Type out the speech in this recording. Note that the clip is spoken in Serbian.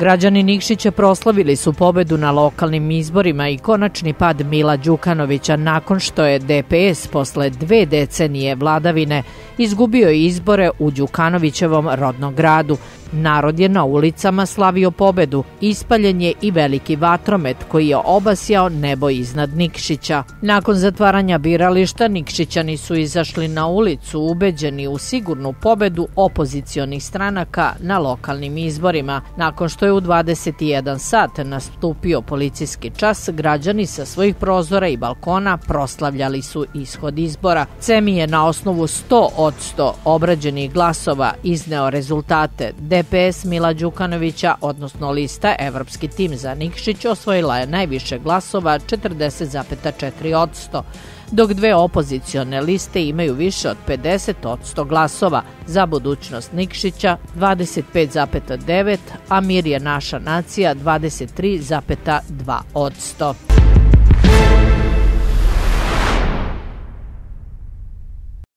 Građani Nikšića proslavili su pobedu na lokalnim izborima i konačni pad Mila Đukanovića nakon što je DPS posle 2 decenije vladavine izgubio izbore u Đukanovićevom rodnom gradu. Narod je na ulicama slavio pobedu, ispaljen je i veliki vatromet koji je obasjao nebo iznad Nikšića. Nakon zatvaranja birališta, Nikšićani su izašli na ulicu ubeđeni u sigurnu pobedu opozicionih stranaka na lokalnim izborima. Nakon što je u 21 sat nastupio policijski čas, građani sa svojih prozora i balkona proslavljali su ishod izbora. CEMI je na osnovu 100% obrađenih glasova izneo rezultate. DPS Mila Đukanovića, odnosno lista Evropski tim za Nikšić, osvojila je najviše glasova 40,4%, dok 2 opozicione liste imaju više od 50% glasova. Za budućnost Nikšića 25,9%, a Mir je naša nacija 23,2%.